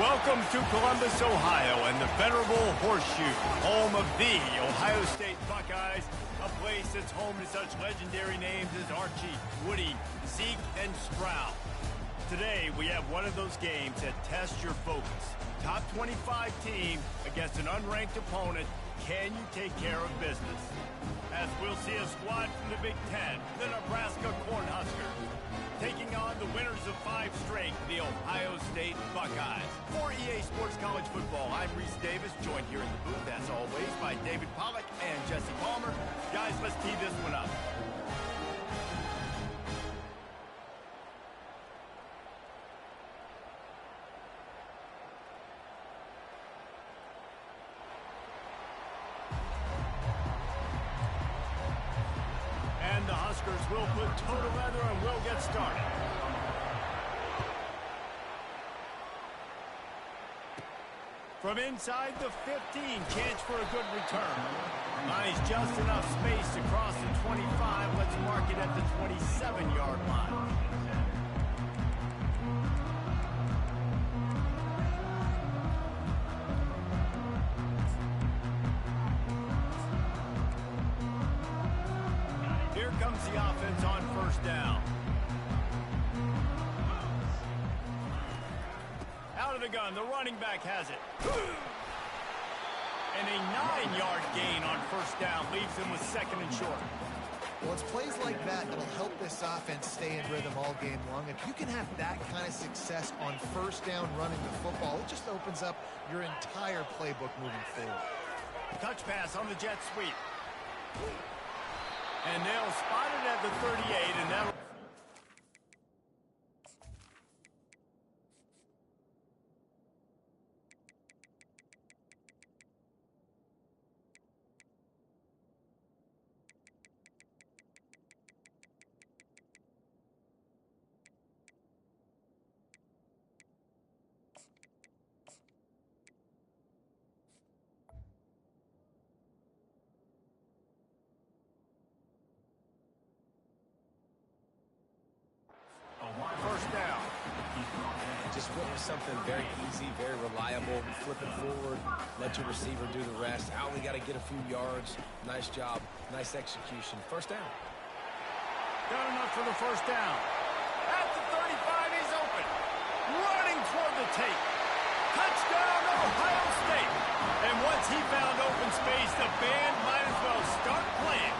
Welcome to Columbus, Ohio, and the venerable Horseshoe, home of the Ohio State Buckeyes, a place that's home to such legendary names as Archie, Woody, Zeke, and Stroud. Today, we have one of those games that tests your focus. Top 25 team against an unranked opponent. Can you take care of business? As we'll see a squad from the Big Ten, the Nebraska Cornhuskers, taking on the winners of 5 straight, the Ohio State Buckeyes. For EA Sports College Football, I'm Reese Davis, joined here in the booth, as always, by David Pollack and Jesse Palmer. Guys, let's tee this one up. And the Huskers will put toe to leather and will get started. From inside the 15, chance for a good return. Nice, just enough space to cross the 25. Let's mark it at the 27-yard line. Here comes the offense on first down. Out of the gun, the running back has it. And a 9-yard gain on first down leaves him with second and short. Well, it's plays like that that'll help this offense stay in rhythm all game long. If you can have that kind of success on first down running the football, it just opens up your entire playbook moving forward. Touch pass on the jet sweep. And they'll spot it at the 38, and that'll... First down. Just witness something very easy, very reliable. Flip it forward, let your receiver do the rest. I only got to get a few yards. Nice job, nice execution. First down. Got enough for the first down. At the 35, he's open. Running toward the tape. Touchdown, Ohio State. And once he found open space, the band might as well start playing.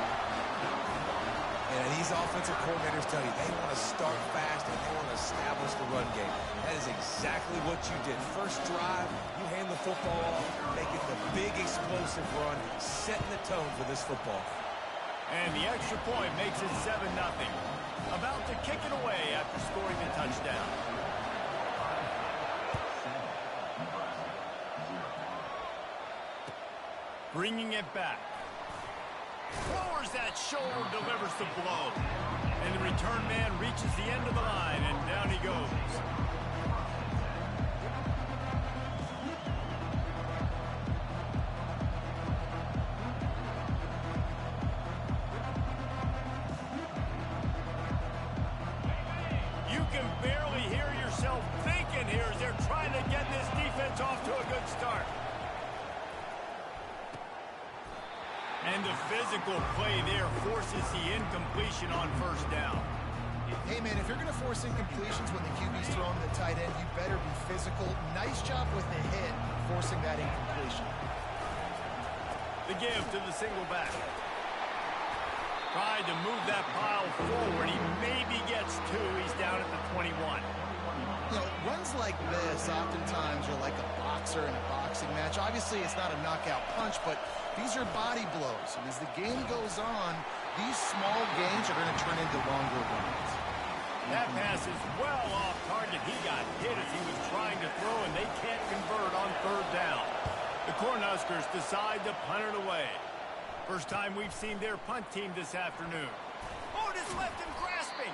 And these offensive coordinators tell you they want to start fast and they want to establish the run game. That is exactly what you did. First drive, you hand the football off, making the big explosive run, setting the tone for this football. And the extra point makes it 7-0. About to kick it away after scoring the touchdown. Bringing it back. Lowers that shoulder, delivers the blow. And the return man reaches the end of the line, and down he goes. You can barely hear yourself thinking here as they're trying to get this defense off to a good start. And the physical play there forces the incompletion on first down. Hey, man, if you're going to force incompletions when the QB's throwing the tight end, you better be physical. Nice job with the hit, forcing that incompletion. The give to the single back. Tried to move that pile forward. He maybe gets 2. He's down at the 21. You know, runs like this oftentimes are like a boxer in a boxing match. Obviously, it's not a knockout punch, but these are body blows. And as the game goes on, these small gains are going to turn into longer runs. That pass is well off target. He got hit as he was trying to throw, and they can't convert on third down. The Cornhuskers decide to punt it away. First time we've seen their punt team this afternoon. Oh, just left him grasping.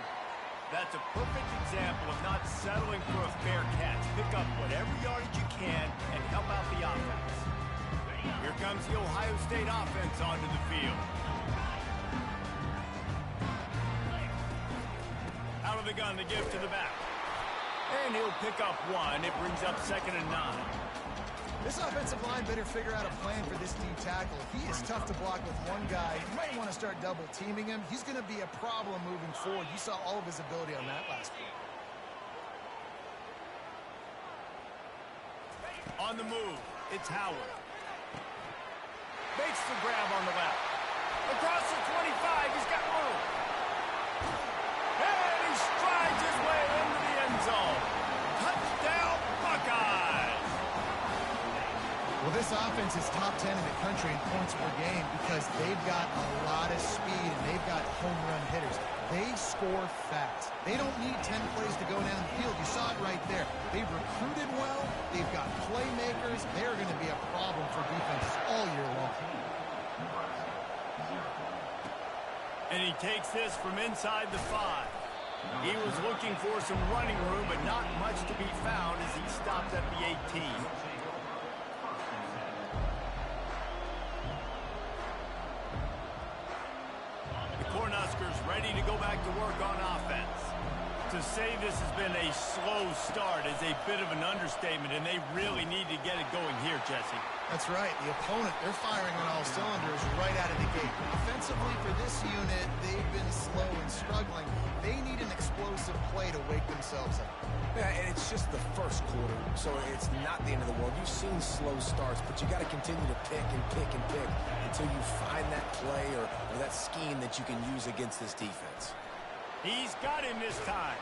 That's a perfect example of not settling for a fair catch. Pick up whatever yardage you can and help out the offense. Here comes the Ohio State offense onto the field. Out of the gun, the give to the back. And he'll pick up one. It brings up 2nd and 9. This offensive line better figure out a plan for this D tackle. He is tough to block with one guy. You might want to start double teaming him. He's going to be a problem moving forward. You saw all of his ability on that last play. On the move, it's Howard. Makes the grab on the left. Across the 25, he's got room. And he strides his way into the end zone. Touchdown, Buckeyes! Well, this offense is top 10 in the country in points per game because they've got a lot of speed and they've got home run hitters. They score fast. They don't need 10 plays to go down the field. You saw it right there. They've recruited well. They've got playmakers. They're going to be a problem for defenses all year long. And he takes this from inside the 5. He was looking for some running room, but not much to be found as he stopped at the 18. Cornhuskers ready to go back to work on offense. To say this has been a slow start is a bit of an understatement, and they really need to get it going here, Jesse. That's right. The opponent, they're firing on all cylinders right out of the gate. Offensively, for this unit, they've been slow and struggling. They need an explosive play to wake themselves up. Yeah, and it's just the first quarter, so it's not the end of the world. You've seen slow starts, but you got to continue to pick and pick and pick until you find that play or that scheme that you can use against this defense. He's got him this time.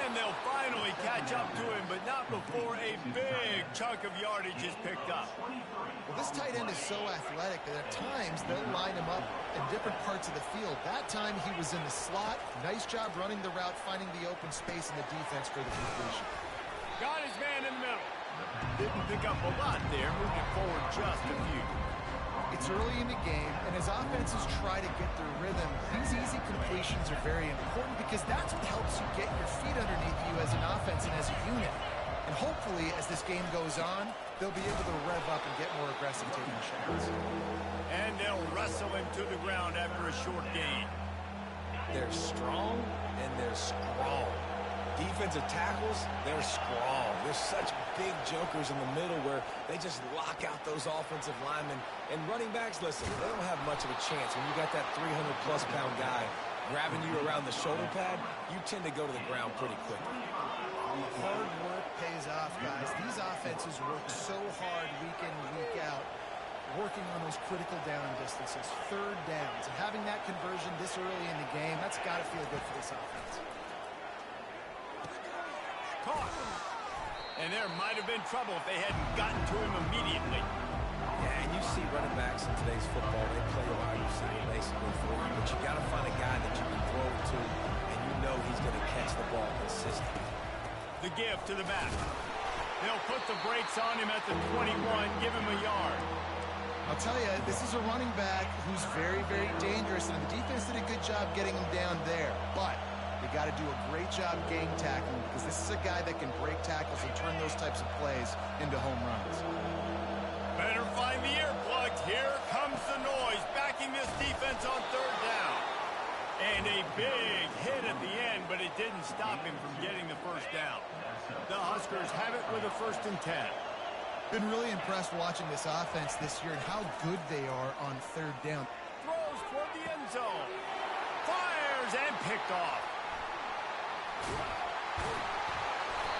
And they'll finally catch up to him, but not before a big chunk of yardage is picked up. Well, this tight end is so athletic that at times they'll line him up in different parts of the field. That time he was in the slot. Nice job running the route, finding the open space in the defense for the completion. Got his man in the middle. Didn't pick up a lot there, moving forward just a few. It's early in the game, and as offenses try to get their rhythm, these easy completions are very important because that's what helps you get your feet underneath you as an offense and as a unit. And hopefully, as this game goes on, they'll be able to rev up and get more aggressive taking shots. And they'll wrestle him to the ground after a short gain. They're strong, and they're strong. Defensive tackles, they're strong. They're such big jokers in the middle where they just lock out those offensive linemen. And running backs, listen, they don't have much of a chance. When you got that 300-plus pound guy grabbing you around the shoulder pad, you tend to go to the ground pretty quickly. Hard work pays off, guys. These offenses work so hard week in, week out, working on those critical down distances, third downs. And having that conversion this early in the game, that's got to feel good for this offense. Caught. And there might have been trouble if they hadn't gotten to him immediately. Yeah, and you see running backs in today's football, they play a wide receiver basically for you, but you got to find a guy that you can throw to, and you know he's going to catch the ball consistently. The give to the back. They'll put the brakes on him at the 21, give him a yard. I'll tell you, this is a running back who's very, very dangerous, and the defense did a good job getting him down there, but they got to do a great job gang tackling because this is a guy that can break tackles and turn those types of plays into home runs. Better find the earplugs. Here comes the noise, backing this defense on third down. And a big hit at the end, but it didn't stop him from getting the first down. The Huskers have it with a 1st and 10. Been really impressed watching this offense this year and how good they are on third down. Throws toward the end zone. Fires and picked off.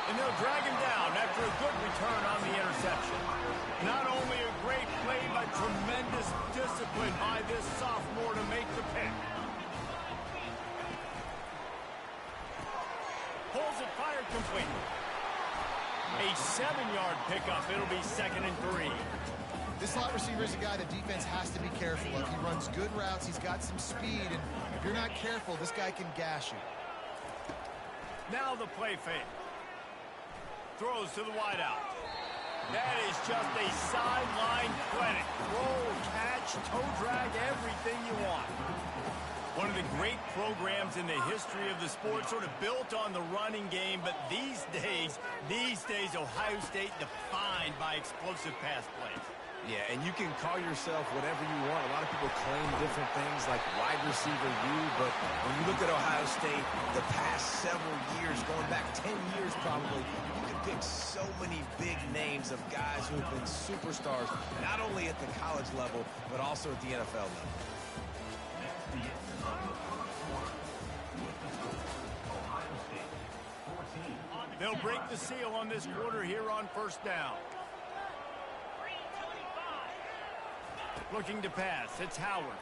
And they'll drag him down after a good return on the interception. Not only a great play, but tremendous discipline by this sophomore to make the pick. Pulls it, fired complete. A 7-yard pickup. It'll be 2nd and 3. This slot receiver is a guy the defense has to be careful of. He runs good routes. He's got some speed, and if you're not careful, this guy can gash you. Now the play fake. Throws to the wideout. That is just a sideline clinic. Roll, catch, toe drag, everything you want. One of the great programs in the history of the sport, sort of built on the running game, but these days, Ohio State defined by explosive pass plays. Yeah, and you can call yourself whatever you want. A lot of people claim different things like wide receiver U, but when you look at Ohio State, the past several years, going back 10 years probably, you can pick so many big names of guys who have been superstars, not only at the college level, but also at the NFL level. They'll break the seal on this quarter here on first down. Looking to pass, it's Howard.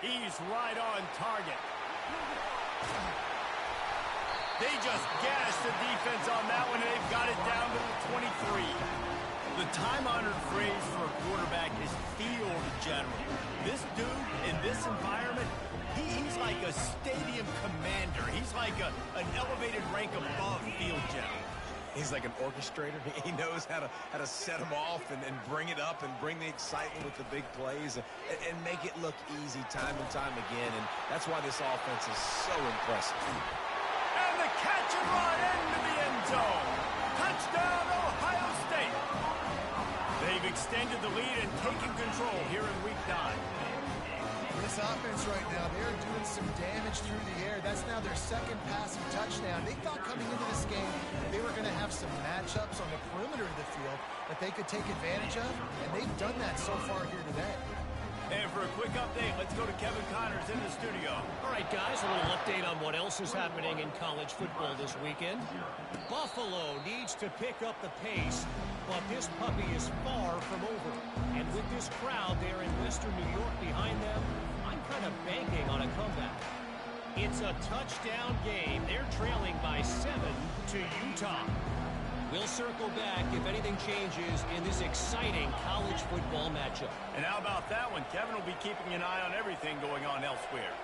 He's right on target. They just gashed the defense on that one, and they've got it down to the 23. The time-honored phrase for a quarterback is field general. This dude, in this environment, he's like a stadium commander. He's like an elevated rank above field general. He's like an orchestrator. He knows how to set them off and bring it up and bring the excitement with the big plays and make it look easy time and time again. And that's why this offense is so impressive. And the catch and run into the end zone. Touchdown, Ohio State. They've extended the lead and taken control here in week 9. This offense right now, they're doing some damage through the air. That's now their second passing touchdown. They thought coming into this game they were going to have some matchups on the perimeter of the field that they could take advantage of, and they've done that so far here today. And for a quick update, let's go to Kevin Connors in the studio. All right, guys, a little update on what else is happening in college football this weekend. Buffalo needs to pick up the pace, but this puppy is far from over. And with this crowd there in Western New York behind them, I'm kind of banking on a comeback. It's a touchdown game. They're trailing by 7 to Utah. We'll circle back if anything changes in this exciting college football matchup. And how about that one? Kevin will be keeping an eye on everything going on elsewhere.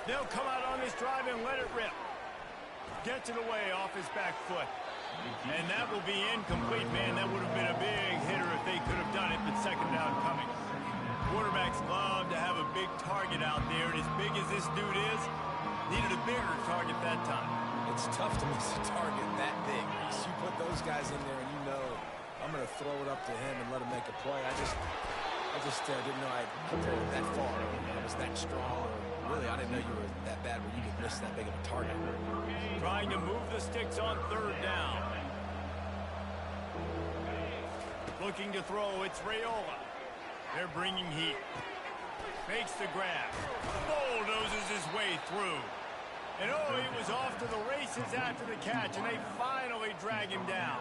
They'll come out on this drive and let it rip. Gets it away off his back foot. And that will be incomplete, man. That would have been a big hitter if they could have done it, but second down coming. Quarterbacks love to have a big target out there, and as big as this dude is, needed a bigger target that time. It's tough to miss a target that big. You put those guys in there and you know I'm going to throw it up to him and let him make a play. I just didn't know I'd put it that far. I was that strong. Really, I didn't know you were that bad where you could miss that big of a target. Trying to move the sticks on third down. Looking to throw, it's Raiola. They're bringing heat. Makes the grab. Bulldozes his way through. And oh, he was off to the races after the catch, and they finally drag him down.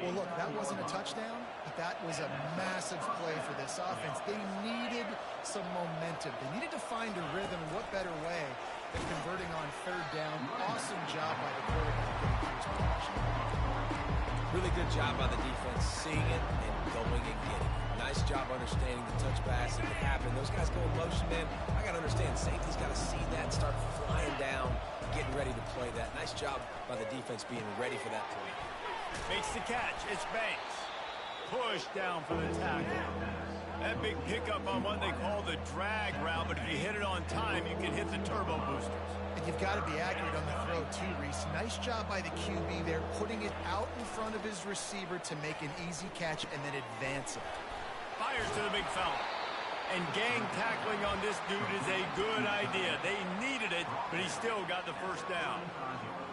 Well, look, that wasn't a touchdown, but that was a massive play for this offense. They needed some momentum. They needed to find a rhythm, and what better way than converting on third down. Awesome job by the quarterback getting through his progression. Really good job by the defense, seeing it and going and getting it. Nice job understanding the touch pass and it happened. Those guys go in motion, man. I got to understand, safety's got to see that and start flying down, getting ready to play that. Nice job by the defense being ready for that play. Makes the catch. It's Banks. Push down for the tackle. That big pickup on what they call the drag route, but if you hit it on time, you can hit the turbo boosters. And you've got to be accurate on the throw, too, Reese. Nice job by the QB there, putting it out in front of his receiver to make an easy catch and then advance it. Fires to the big fella. And gang tackling on this dude is a good idea. They needed it, but he still got the first down.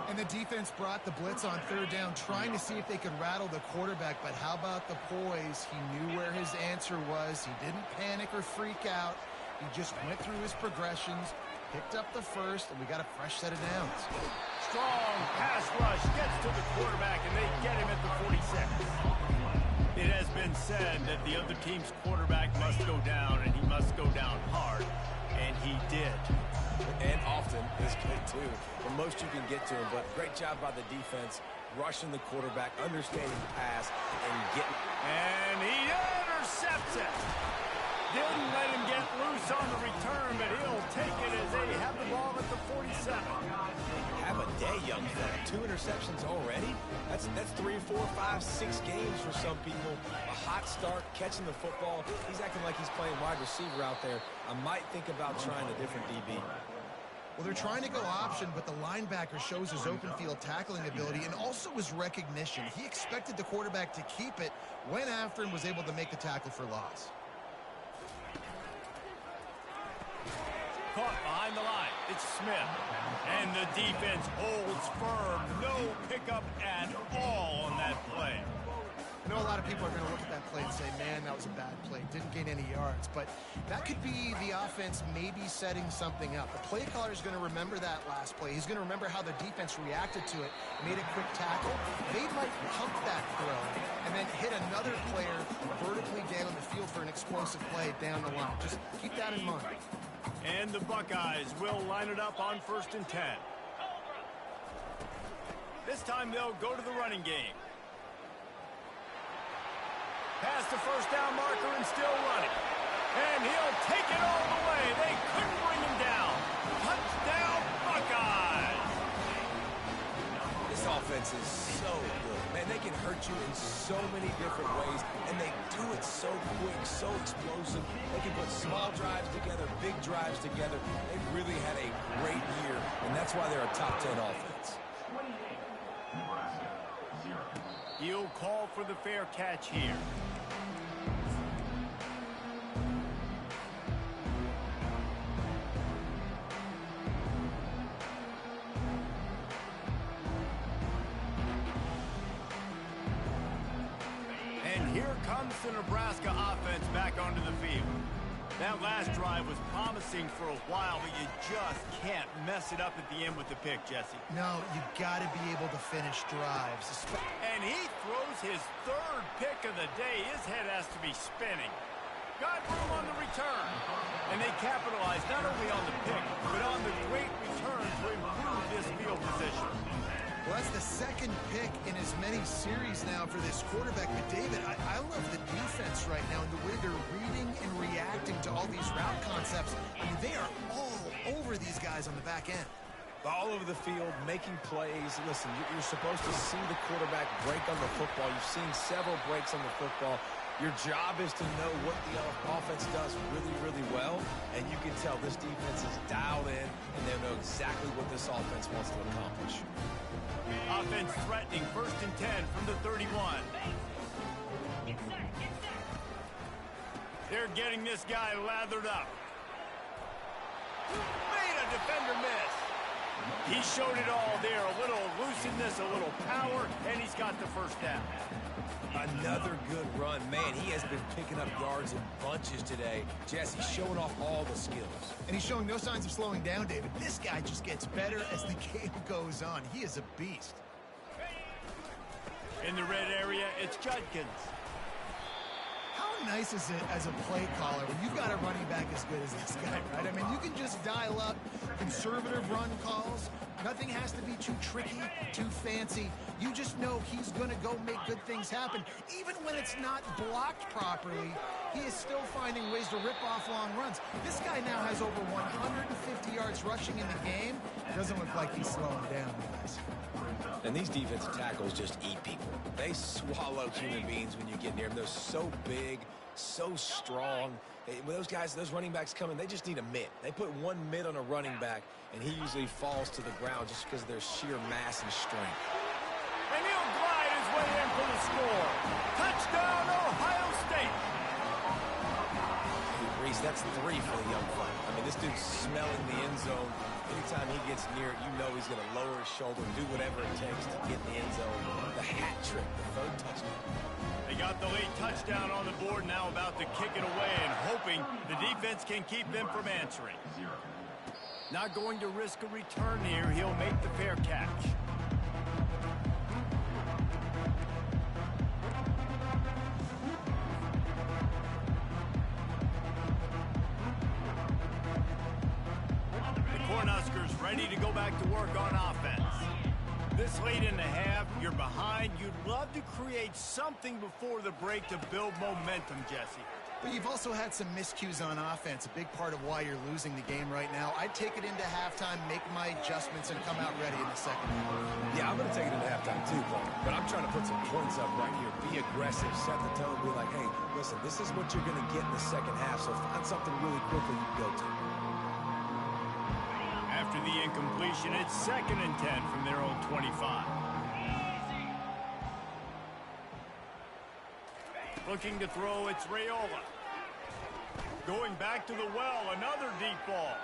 And the defense brought the blitz on third down, trying to see if they could rattle the quarterback. But how about the poise? He knew where his answer was. He didn't panic or freak out. He just went through his progressions, picked up the first, and we got a fresh set of downs. Strong pass rush gets to the quarterback, and they get him at the 46. It has been said that the other team's quarterback must go down, and he must go down hard, and he did. And often is good, too. The most you can get to him, but great job by the defense, rushing the quarterback, understanding the pass, and getting... And he intercepts it. Didn't let him get loose on the return, but he'll take it as they have the ball at the 47. Have a day, young fella. 2 interceptions already? That's 3, 4, 5, 6 games for some people. A hot start, catching the football. He's acting like he's playing wide receiver out there. I might think about trying a different DB. Well, they're trying to go option, but the linebacker shows his open field tackling ability and also his recognition. He expected the quarterback to keep it, went after and was able to make the tackle for loss. Caught behind the line. It's Smith. And the defense holds firm. No pickup at all on that play. I know a lot of people are going to look at that play and say, man, that was a bad play. Didn't gain any yards. But that could be the offense maybe setting something up. The play caller is going to remember that last play. He's going to remember how the defense reacted to it, made a quick tackle. They might pump that throw and then hit another player vertically down the field for an explosive play down the line. Just keep that in mind. And the Buckeyes will line it up on 1st and 10. This time they'll go to the running game. Past the first down marker and still running. And he'll take it all the way. They couldn't bring him down. Touchdown, Buckeyes! This offense is so good. Man, they can hurt you in so many different ways, and they do it so quick, so explosive. They can put small drives together, big drives together. They've really had a great year, and that's why they're a top 10 offense. He'll call for the fair catch here. And here comes the Nebraska offense back onto the field. That last drive was promising for a while, but you just can't mess it up at the end with the pick, Jesse. No, you got to be able to finish drives. And he throws his 3rd pick of the day. His head has to be spinning. Got room on the return. And they capitalize not only on the pick, but on the great return to improve this field position. Well, that's the 2nd pick in as many series now for this quarterback. But, David, I love the defense right now and the way they're reading and reacting to all these route concepts. I mean, they are all over these guys on the back end. All over the field, making plays. Listen, you're supposed to see the quarterback break on the football. You've seen several breaks on the football. Your job is to know what the offense does really, really well, and you can tell this defense is dialed in, and they know exactly what this offense wants to accomplish. Offense threatening 1st and 10 from the 31. They're getting this guy lathered up. Made a defender miss. He showed it all there. A little elusiveness, a little power, and he's got the first down. Another good run. Man, he has been picking up yards in bunches today. Jesse showing off all the skills. And he's showing no signs of slowing down, David. This guy just gets better as the game goes on. He is a beast. In the red area, it's Judkins. How nice is it as a play caller when you've got a running back as good as this guy, right? I mean, you can just dial up conservative run calls. Nothing has to be too tricky, too fancy. You just know he's going to go make good things happen. Even when it's not blocked properly, he is still finding ways to rip off long runs. This guy now has over 150 yards rushing in the game. Doesn't look like he's slowing down, guys. And these defensive tackles just eat people. They swallow human beings when you get near them. They're so big, so strong. When those guys, those running backs come in, they just need a mitt. They put one mitt on a running back, and he usually falls to the ground just because of their sheer mass and strength. And he'll glide his way in for the score. Touchdown, Ohio State. Reese, that's 3 for the young fella. I mean, this dude's smelling the end zone. Anytime he gets near it, you know he's going to lower his shoulder and do whatever it takes to get in the end zone. The hat trick, the 3rd touchdown. They got the late touchdown on the board, now about to kick it away and hoping the defense can keep them from answering. Not going to risk a return here. He'll make the fair catch. The Cornhuskers ready to go back to work on offense. This late in the half, you're behind. You'd love to create something before the break to build momentum, Jesse. But you've also had some miscues on offense, a big part of why you're losing the game right now. I'd take it into halftime, make my adjustments, and come out ready in the second half. Yeah, I'm going to take it into halftime too, Paul. But I'm trying to put some points up right here. Be aggressive, set the tone, be like, hey, listen, this is what you're going to get in the second half, so find something really quickly you can go to. After the incompletion, it's 2nd and 10 from their own 25. Looking to throw, it's Raiola. Going back to the well, another deep ball.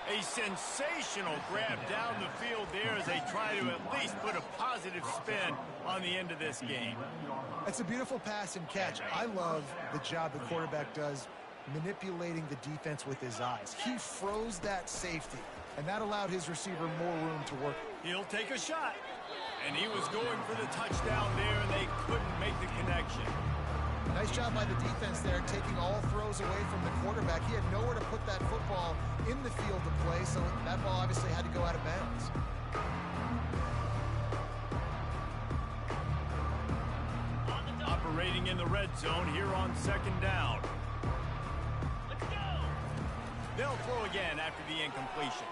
A sensational grab down the field there as they try to at least put a positive spin on the end of this game. It's a beautiful pass and catch. I love the job the quarterback does manipulating the defense with his eyes. He froze that safety, and that allowed his receiver more room to work. He'll take a shot. And he was going for the touchdown there, and they couldn't make the connection. Nice job by the defense there, taking all throws away from the quarterback. He had nowhere to put that football in the field to play, so that ball obviously had to go out of bounds. Operating in the red zone here on 2nd down. Let's go. They'll throw again after the incompletion.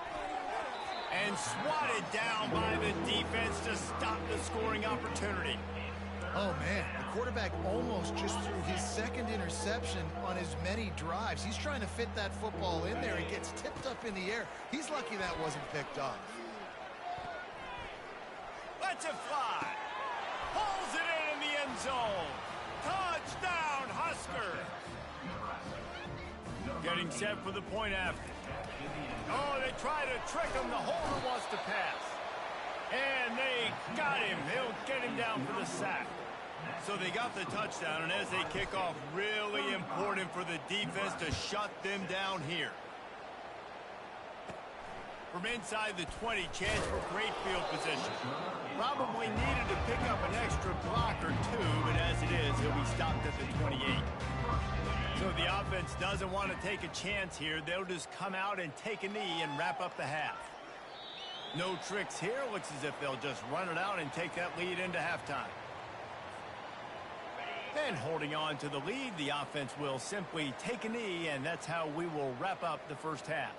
And swatted down by the defense to stop the scoring opportunity. Oh, man, the quarterback almost just threw his 2nd interception on as many drives. He's trying to fit that football in there. It gets tipped up in the air. He's lucky that wasn't picked off. Lets it fly. Pulls it in the end zone. Touchdown, Husker. Getting set for the point after. Oh, they try to trick him. The holder wants to pass. And they got him. They'll get him down for the sack. So they got the touchdown, and as they kick off, really important for the defense to shut them down here. From inside the 20, chance for great field position. Probably needed to pick up an extra block or two, but as it is, he'll be stopped at the 28. So the offense doesn't want to take a chance here. They'll just come out and take a knee and wrap up the half. No tricks here. Looks as if they'll just run it out and take that lead into halftime. And holding on to the lead, the offense will simply take a knee, and that's how we will wrap up the first half.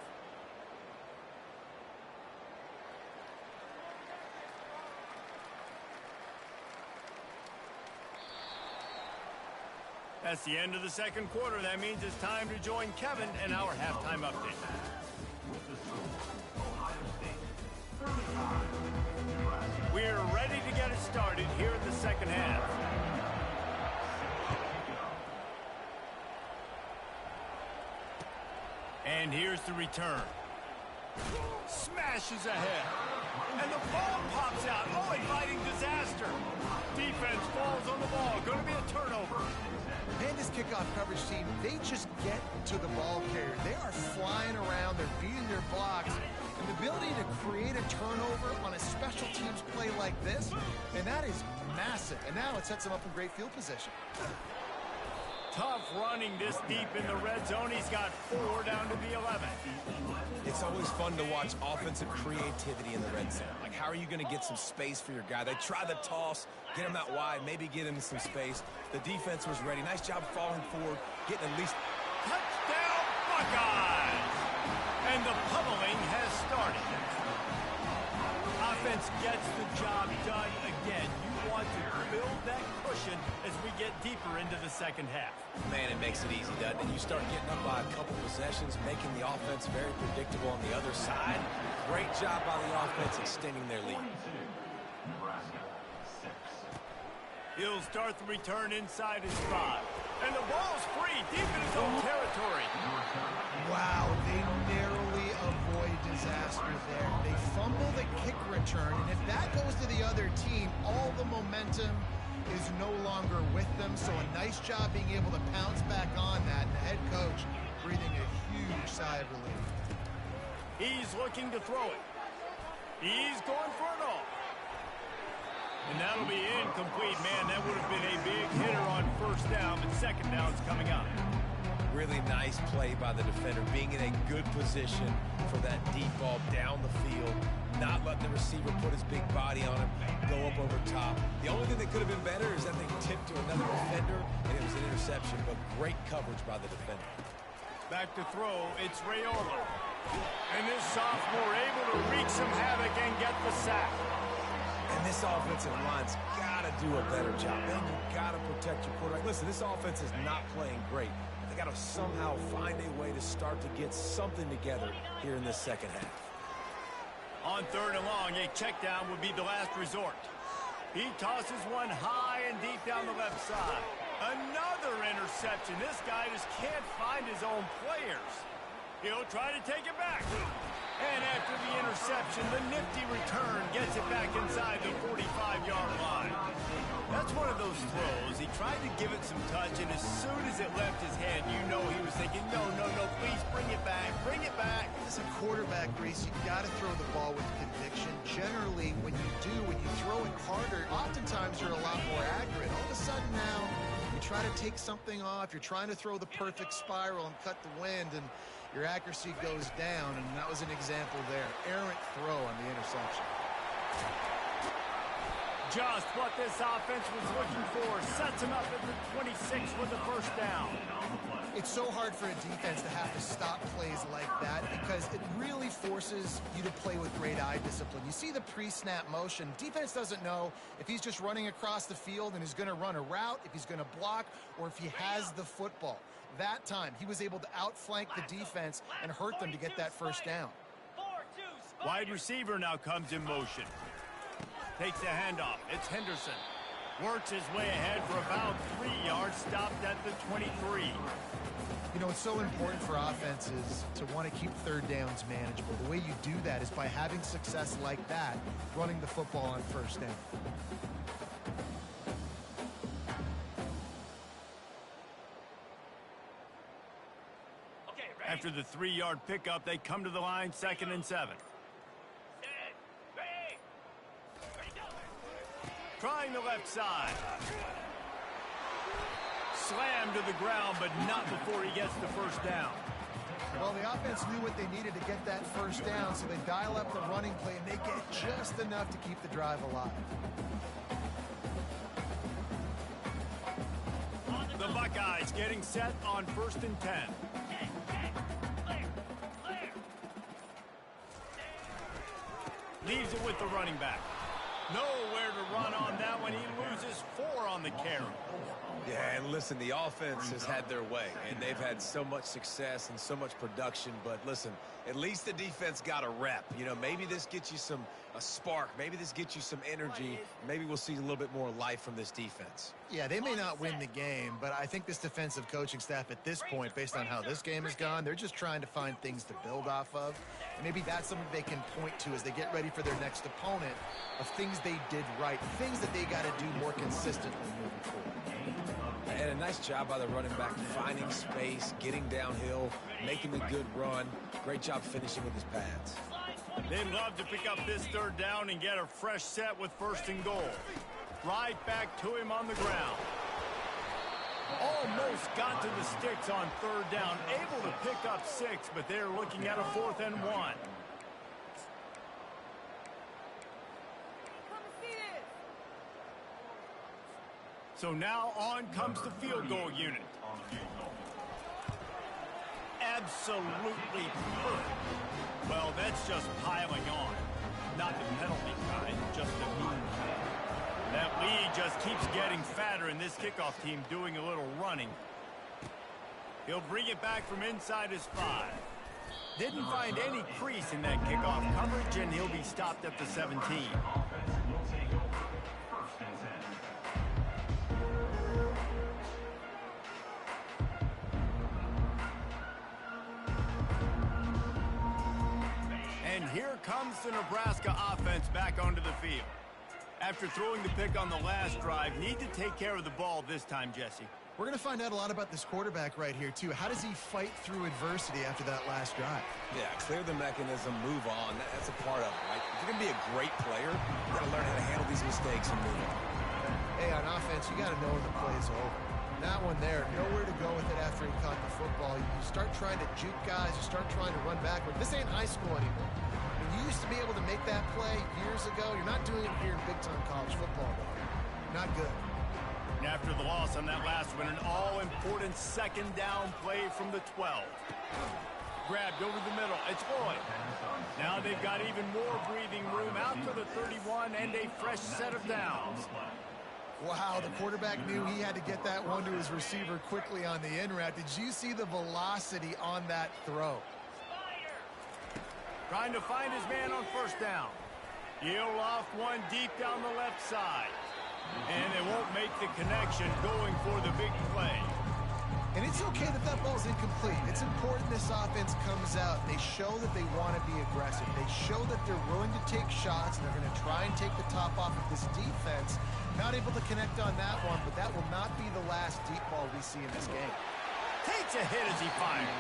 That's the end of the 2nd quarter. That means it's time to join Kevin in our halftime update. We're ready to get it started here in the 2nd half. And here's the return. Smashes ahead. And the ball pops out. Oh, inviting disaster. Defense falls on the ball. Going to be a turnover. And this kickoff coverage team, they just get to the ball carrier. They are flying around. They're beating their blocks. And the ability to create a turnover on a special teams play like this, and that is massive. And now it sets them up in great field position. Tough running this deep in the red zone. He's got 4 down to the 11. It's always fun to watch offensive creativity in the red zone. Like, how are you going to get some space for your guy? They try the toss, get him out wide, maybe get him some space. The defense was ready. Nice job falling forward, getting at least... Touchdown, Buckeyes! And the pummeling has started. Offense gets the job done again. You want to build that cushion as we get deeper into the 2nd half. Man, it makes it easy, doesn't it? You start getting up by a couple possessions, making the offense very predictable on the other side. Great job by the offense extending their lead. He'll start the return inside his 5. And the ball's free, deep in his own territory. Wow, they narrowly avoid disaster there. They fumble the kick return, and if that goes to the other team, all the momentum is no longer with them. So a nice job being able to pounce back on that, and the head coach breathing a huge sigh of relief. He's looking to throw it. He's going for it all. And that'll be incomplete. Man, that would have been a big hitter on 1st down, but 2nd down's coming up. Really nice play by the defender, being in a good position for that deep ball down the field, not letting the receiver put his big body on him, go up over top. The only thing that could have been better is that they tipped to another defender, and it was an interception, but great coverage by the defender. Back to throw, it's Raiola. And this sophomore able to wreak some havoc and get the sack. And this offensive line's got to do a better job. Man, you got to protect your quarterback. Listen, this offense is not playing great. They got to got to somehow find a way to start to get something together here in this second half. On 3rd and long, a check down would be the last resort. He tosses one high and deep down the left side. Another interception. This guy just can't find his own players. He'll try to take it back. And after the interception, the nifty return gets it back inside the 45-yard line. That's one of those throws. He tried to give it some touch, and as soon as it left his hand, you know he was thinking, no, please bring it back, bring it back. As a quarterback, Reese, you got to throw the ball with conviction. Generally, when you throw it harder, oftentimes you're a lot more accurate. All of a sudden now, you try to take something off, you're trying to throw the perfect spiral and cut the wind, and your accuracy goes down, and that was an example there. Errant throw on the interception. Just what this offense was looking for. Sets him up at the 26 with the first down. It's so hard for a defense to have to stop plays like that because it really forces you to play with great eye discipline. You see the pre-snap motion. Defense doesn't know if he's just running across the field and is going to run a route, if he's going to block, or if he has the football. That time, he was able to outflank the defense and hurt them to get that first down. Wide receiver now comes in motion. Takes the handoff. It's Henderson. Works his way ahead for about 3 yards. Stopped at the 23. You know, it's so important for offenses to want to keep 3rd downs manageable. The way you do that is by having success like that, running the football on 1st down. After the 3-yard pickup, they come to the line, 2nd and 7. Trying the left side. Slammed to the ground, but not before he gets the first down. Well, the offense knew what they needed to get that first down, so they dial up the running play, and they get just enough to keep the drive alive. The Buckeyes getting set on 1st and 10. Leaves it with the running back. Nowhere to run on that one. He loses 4 on the carry. Yeah, and listen, the offense has had their way, and they've had so much success and so much production. But listen, at least the defense got a rep. You know, maybe this gets you a spark. Maybe this gets you some energy. Maybe we'll see a little bit more life from this defense. Yeah, they may not win the game, but I think this defensive coaching staff at this point, based on how this game has gone, they're just trying to find things to build off of. And maybe that's something they can point to as they get ready for their next opponent of things they did right, things that they got to do more consistently moving forward. And a nice job by the running back, finding space, getting downhill, making a good run. Great job finishing with his pads. They'd love to pick up this 3rd down and get a fresh set with 1st and goal. Right back to him on the ground. Almost got to the sticks on 3rd down. Able to pick up 6, but they're looking at a 4th and 1. So now on comes the field goal unit. Absolutely perfect. Well, that's just piling on. Not the penalty kind, just the mean kind. That lead just keeps getting fatter, and this kickoff team doing a little running. He'll bring it back from inside his 5. Didn't find any crease in that kickoff coverage, and he'll be stopped at the 17. And here comes the Nebraska offense back onto the field. After throwing the pick on the last drive, need to take care of the ball this time, Jesse. We're going to find out a lot about this quarterback right here, too. How does he fight through adversity after that last drive? Yeah, clear the mechanism, move on. That's a part of it, right? If you're going to be a great player, you got to learn how to handle these mistakes and move on. Hey, on offense, you got to know when the play's over. That one there, nowhere to go with it after he caught the football. You start trying to juke guys, you start trying to run backward. This ain't high school anymore. I mean, you used to be able to make that play years ago. You're not doing it here in big-time college football, though. Not good. And after the loss on that last one, an all-important 2nd down play from the 12. Grabbed over the middle. It's Lloyd. Now they've got even more breathing room out to the 31 and a fresh set of downs. Wow, the quarterback knew he had to get that one to his receiver quickly on the in route. Did you see the velocity on that throw? Trying to find his man on first down. He'll loft one deep down the left side. And they won't make the connection going for the big play. And it's okay that that ball's incomplete. It's important this offense comes out. They show that they want to be aggressive. They show that they're willing to take shots, and they're going to try and take the top off of this defense. Not able to connect on that one, but that will not be the last deep ball we see in this game. Takes a hit as he fires.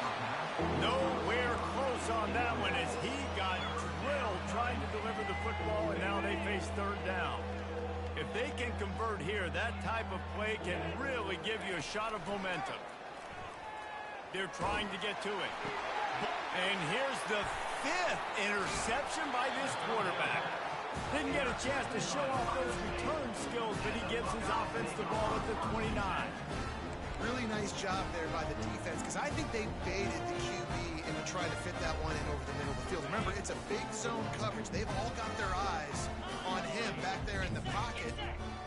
Nowhere close on that one as he got drilled trying to deliver the football, and now they face third down. If they can convert here, that type of play can really give you a shot of momentum. They're trying to get to it. And here's the 5th interception by this quarterback. Didn't get a chance to show off those return skills, but he gives his offense the ball at the 29. Really nice job there by the defense, because I think they baited the QB into trying to fit that one in over the middle of the field. Remember, it's a big zone coverage. They've all got their eyes on him back there in the pocket,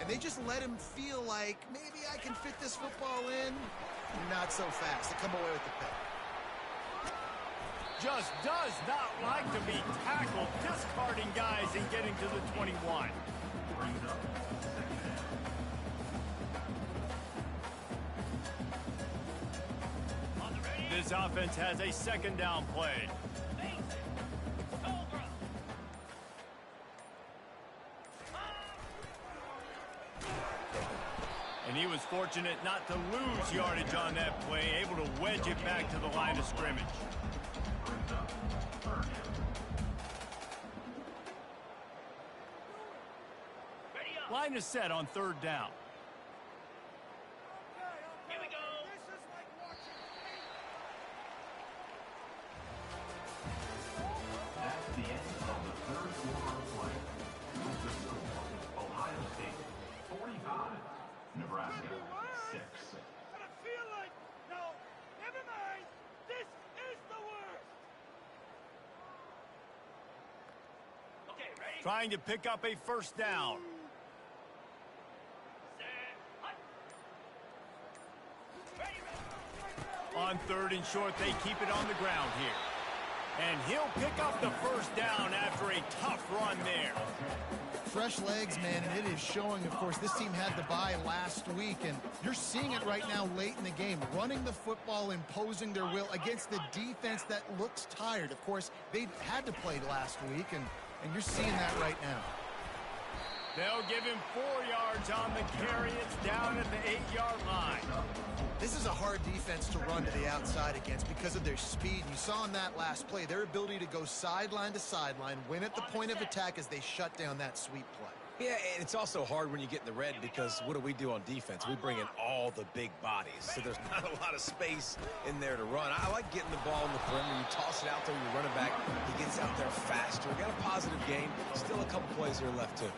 and they just let him feel like, maybe I can fit this football in. Not so fast to come away with the pick. Just does not like to be tackled, discarding guys and getting to the 21. This offense has a second down play. And he was fortunate not to lose yardage on that play, able to wedge it back to the line of scrimmage. Line is set on third down. Here we go. That's the end of the third quarter of play. Ohio State 45, Nebraska 6. But I feel like, no, never mind. This is the worst. Okay, ready? Trying to pick up a first down. Set. Hut. Ready. On third and short, they keep it on the ground here. And he'll pick up the first down after a tough run there. Fresh legs, man, and it is showing. Of course, this team had the bye last week, and you're seeing it right now late in the game. Running the football, imposing their will against the defense that looks tired. Of course, they had to play last week, and you're seeing that right now. They'll give him 4 yards on the carry. It's down at the 8-yard line. This is a hard defense to run to the outside against because of their speed. You saw in that last play their ability to go sideline to sideline, win at the point of attack as they shut down that sweep play. Yeah, and it's also hard when you get in the red because what do on defense? We bring in all the big bodies, so there's not a lot of space in there to run. I like getting the ball in the perimeter. You toss it out there, you run it back. He gets out there faster. Got a positive game. Still a couple plays here left, too.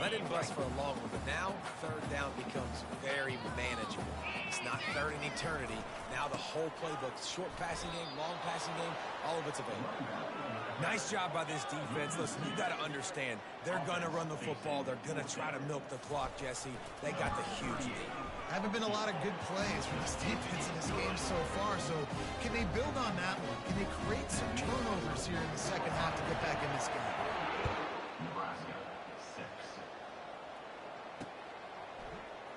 That didn't bust for a long one, but now third down becomes very manageable. It's not third in eternity. Now the whole playbook, short passing game, long passing game, all of it's available. Nice job by this defense. Listen, you got to understand, they're going to run the football. They're going to try to milk the clock, Jesse. They got the huge lead. Haven't been a lot of good plays from this defense in this game so far, so can they build on that one? Can they create some turnovers here in the second half to get back in this game? Nebraska 6.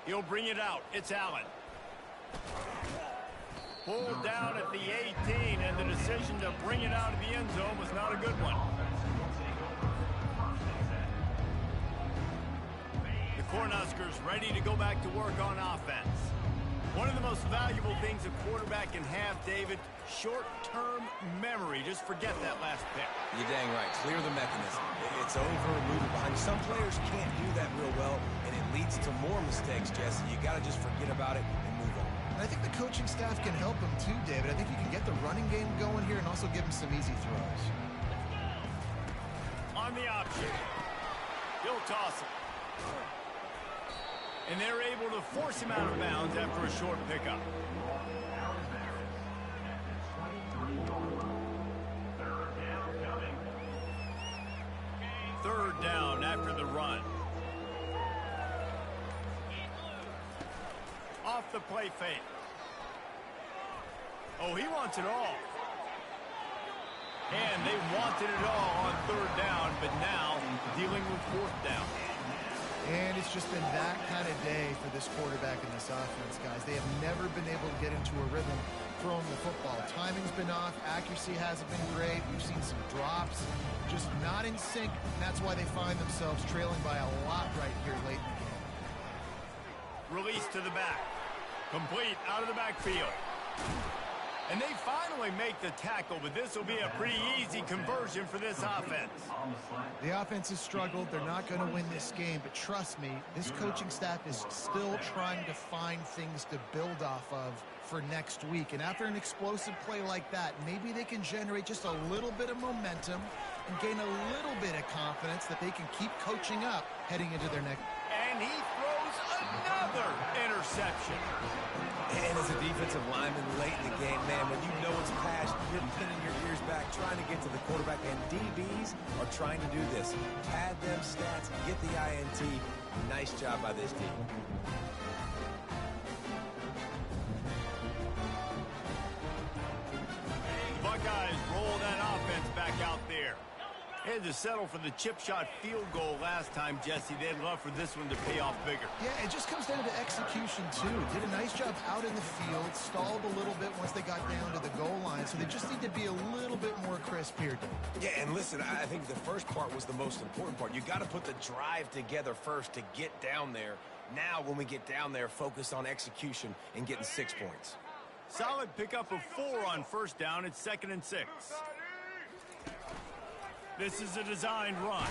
He'll bring it out. It's Allen. Pulled down at the 18, and the decision to bring it out of the end zone was not a good one. The Cornhuskers ready to go back to work on offense. One of the most valuable things a quarterback can have, David, short-term memory. Just forget that last pick. You're dang right. Clear the mechanism. It's over, move it behind. Some players can't do that real well, and it leads to more mistakes, Jesse. You got to just forget about it and move on. And I think the coaching staff can help him too, David. I think you can get the running game going here and also give him some easy throws. On the option. He'll toss it. And they're able to force him out of bounds after a short pickup. Third down after the run. play fake. Oh, he wants it all. And they wanted it all on third down, but now dealing with fourth down. And it's just been that kind of day for this quarterback and this offense, guys. They have never been able to get into a rhythm throwing the football. Timing's been off. Accuracy hasn't been great. We've seen some drops. Just not in sync. And that's why they find themselves trailing by a lot right here late in the game. Release to the back. Complete out of the backfield. And they finally make the tackle, but this will be a pretty easy conversion for this offense. The offense has struggled. They're not going to win this game, but trust me, this coaching staff is still trying to find things to build off of for next week. And after an explosive play like that, maybe they can generate just a little bit of momentum and gain a little bit of confidence that they can keep coaching up heading into their next. And he throws another interception. And as a defensive lineman late in the game, man, when you know it's passed, you're pinning your ears back, trying to get to the quarterback, and DBs are trying to do this. Pad them stats, get the INT. Nice job by this team. The Buckeyes roll that offense back out there. They had to settle for the chip shot field goal last time, Jesse. They'd love for this one to pay off bigger. Yeah, it just comes down to execution, too. Did a nice job out in the field, stalled a little bit once they got down to the goal line, so they just need to be a little bit more crisp here. Yeah, and listen, I think the first part was the most important part. You got to put the drive together first to get down there. Now, when we get down there, focus on execution and getting 6 points. Solid pickup of 4 on first down. It's 2nd and 6. This is a designed run.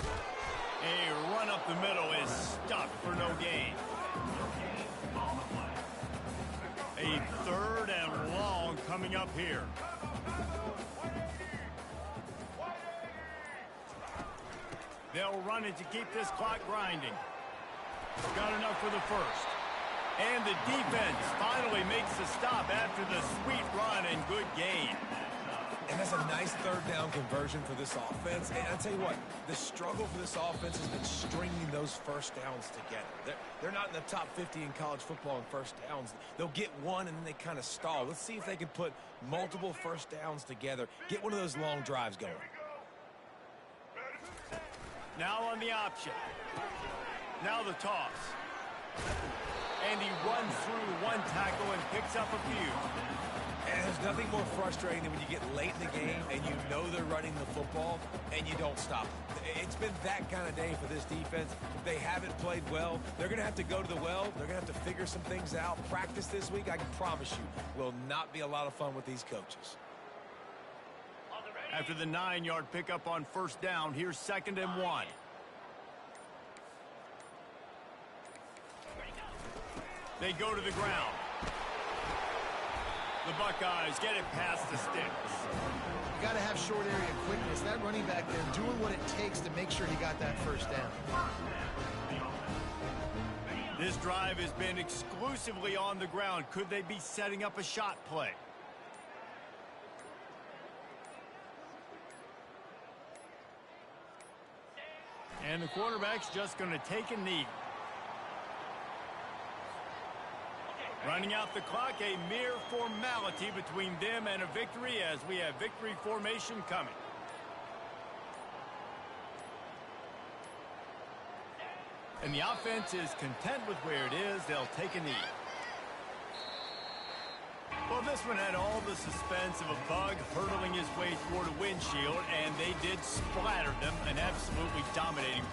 A run up the middle is stuck for no gain. A 3rd and long coming up here. They'll run it to keep this clock grinding. Got enough for the first. And the defense finally makes the stop after the sweet run and good gain. And that's a nice 3rd down conversion for this offense. And I'll tell you what, the struggle for this offense has been stringing those first downs together. They're not in the top 50 in college football in first downs. They'll get one and then they kind of stall. Let's see if they can put multiple first downs together, get one of those long drives going. Now on the option. Now the toss. And he runs through one tackle and picks up a few. And there's nothing more frustrating than when you get late in the game and you know they're running the football and you don't stop them. It's been that kind of day for this defense. They haven't played well. They're going to have to go to the well. They're going to have to figure some things out. Practice this week, I can promise you, will not be a lot of fun with these coaches. After the 9-yard pickup on first down, here's 2nd and 1. They go to the ground. The Buckeyes get it past the sticks. You got to have short area quickness. That running back there doing what it takes to make sure he got that first down. This drive has been exclusively on the ground. Could they be setting up a shot play? And the quarterback's just going to take a knee. Running out the clock, a mere formality between them and a victory as we have victory formation coming. And the offense is content with where it is. They'll take a knee. Well, this one had all the suspense of a bug hurtling his way toward a windshield, and they did splatter them, an absolutely dominating